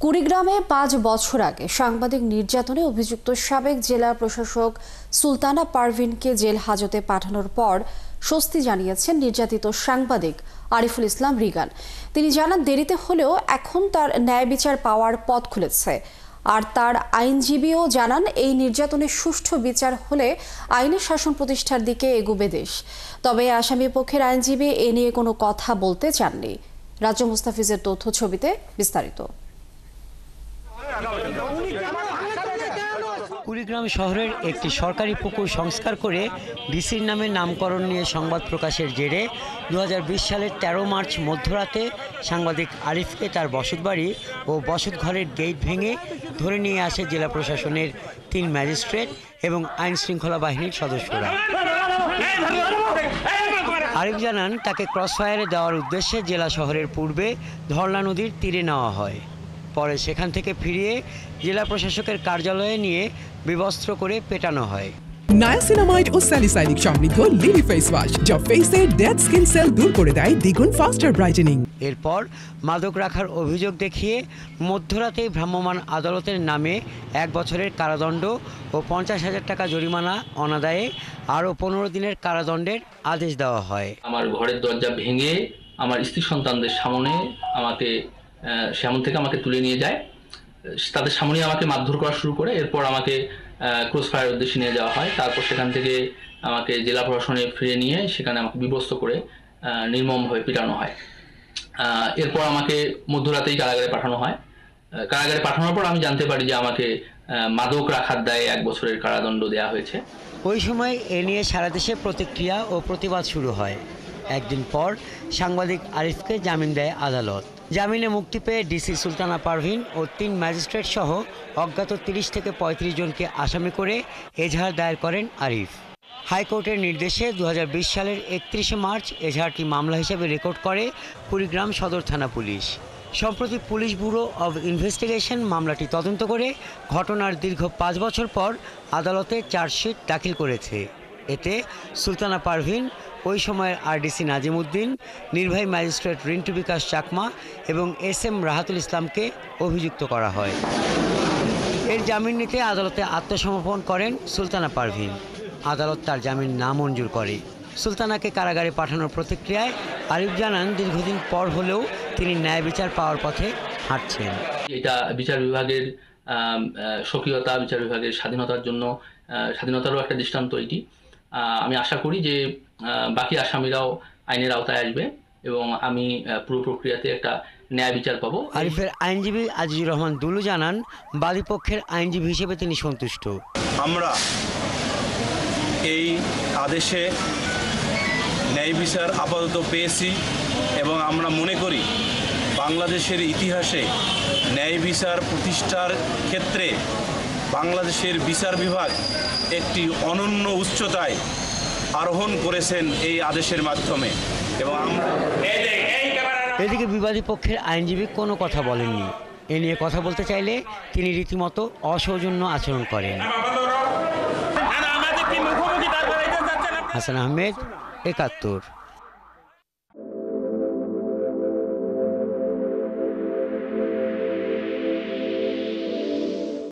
কুড়িগ্রামে ৫ বছর আগে সাংবাদিক নির্যাতনে অভিযুক্ত সাবেক জেলা প্রশাসক সুলতানা পারভিনকে জেল হাজতে পাঠানোর পর স্বস্তি জানিয়েছেন নির্যাতিত সাংবাদিক আরিফুল ইসলাম রিগান। তিনি জানান, দেরিতে হলেও এখন তার ন্যায় বিচার পাওয়ার পথ খুলেছে। আর তার আইনজীবীও জানান, এই নির্যাতনের সুষ্ঠু বিচার হলে আইনের শাসন প্রতিষ্ঠার দিকে এগোবে দেশ। তবে আসামি পক্ষের আইনজীবী এ নিয়ে কোনো কথা বলতে চাননি। রাজ্য মুস্তাফিজের তথ্য ছবিতে বিস্তারিত। কুড়িগ্রাম শহরের একটি সরকারি পুকুর সংস্কার করে ডিসির নামে নামকরণ নিয়ে সংবাদ প্রকাশের জেরে 2020 সালের 13 মার্চ মধ্যরাতে সাংবাদিক আরিফকে তার বসতবাড়ি ও বসতঘরের গেট ভেঙে ধরে নিয়ে আসে জেলা প্রশাসনের 3 ম্যাজিস্ট্রেট এবং আইন শৃঙ্খলা বাহিনীর সদস্যরা। আরিফ জানান, তাকে ক্রসফায়ারে দেওয়ার উদ্দেশ্যে জেলা শহরের পূর্বে ধরলা নদীর তীরে নেওয়া হয়। পরে সেখান থেকে ফিরিয়ে জেলা প্রশাসকের কার্যালয়ে নিয়ে বিবস্ত্র করে পেটানো হয়। নায়াসিনামাইড ও স্যালিসাইলিক সমৃদ্ধ লিলি ফেস ওয়াশ, যা ফেসের ডেড স্কিন সেল দূর করে দেয় দ্বিগুণ ফাস্টার ব্রাইটেনিং। এরপর মাদক রাখার অভিযোগ দেখিয়ে মধ্যরাতে ভ্রাম্যমাণ আদালতের নামে 1 বছরের কারাদণ্ড ও 50,000 টাকা জরিমানা অনাদায়ে আরও 15 দিনের কারাদণ্ডের আদেশ দেওয়া হয়। আমার ঘরের দরজা ভেঙে আমার স্ত্রী সন্তানদের সামনে সামনে থেকে আমাকে তুলে নিয়ে যায়। তাদের সামনে আমাকে মারধর করা শুরু করে। এরপর আমাকে ক্রসফায়ার উদ্দেশ্যে নিয়ে যাওয়া হয়। তারপর সেখান থেকে আমাকে জেলা প্রশাসনে ফিরে নিয়ে সেখানে আমাকে বিবস্ত্র করে নির্মমভাবে পিটানো হয়। এরপর আমাকে মধ্যরাতেই কারাগারে পাঠানো হয়। কারাগারে পাঠানোর পর আমি জানতে পারি যে আমাকে মাদক রাখার দায়ে 1 বছরের কারাদণ্ড দেওয়া হয়েছে। ওই সময় এ নিয়ে সারা দেশে প্রতিক্রিয়া ও প্রতিবাদ শুরু হয়। একদিন পর সাংবাদিক আরিফকে জামিন দেয় আদালত। জামিনে মুক্তি পেয়ে ডিসি সুলতানা পারভিন ও 3 ম্যাজিস্ট্রেট সহ অজ্ঞাত 30 থেকে 35 জনকে আসামি করে এজাহার দায়ের করেন আরিফ। হাইকোর্টের নির্দেশে 2020 সালের 31 মার্চ এজাহারটি মামলা হিসেবে রেকর্ড করে কুড়িগ্রাম সদর থানা পুলিশ। সম্প্রতি পুলিশ ব্যুরো অব ইনভেস্টিগেশন মামলাটি তদন্ত করে ঘটনার দীর্ঘ 5 বছর পর আদালতে চার্জশিট দাখিল করেছে। এতে সুলতানা পারভিন, ওই সময়ের আরডিসি নাজিম উদ্দিন, নির্বাহী ম্যাজিস্ট্রেট রিন্টু বিকাশ চাকমা এবং SM রাহাতুল ইসলামকে অভিযুক্ত করা হয়। এর জামিন নিতে আদালতে আত্মসমর্পণ করেন সুলতানা পারভিন। আদালত তার জামিন নামঞ্জুর করে। সুলতানাকে কারাগারে পাঠানোর প্রতিক্রিয়ায় আরিফ জানান, দীর্ঘদিন পর হলেও তিনি ন্যায় বিচার পাওয়ার পথে হাঁটছেন। এটা বিচার বিভাগের স্বকীয়তা, বিচার বিভাগের স্বাধীনতারও একটা দৃষ্টান্ত এটি। আমি আশা করি যে বাকি আসামিরাও আইনের আওতায় আসবে এবং আমি পুরো প্রক্রিয়াতে একটা ন্যায় বিচার পাবো। আরিফের আইনজীবী আজিজুর রহমান দুলু জানান, বাদীপক্ষের আইনজীবী হিসেবে তিনি সন্তুষ্ট। আমরা এই আদেশে ন্যায় বিচার আপাতত পেয়েছি এবং আমরা মনে করি বাংলাদেশের ইতিহাসে ন্যায় বিচার প্রতিষ্ঠার ক্ষেত্রে বাংলাদেশের বিচার বিভাগ একটি অনন্য উচ্চতায় আরোহণ করেছেন এই আদেশের মাধ্যমে। এবং এদিকে বিবাদী পক্ষের আইনজীবী কোনো কথা বলেননি। এ নিয়ে কথা বলতে চাইলে তিনি রীতিমতো অসৌজন্য আচরণ করেন। হাসান আহমেদ, ৭১।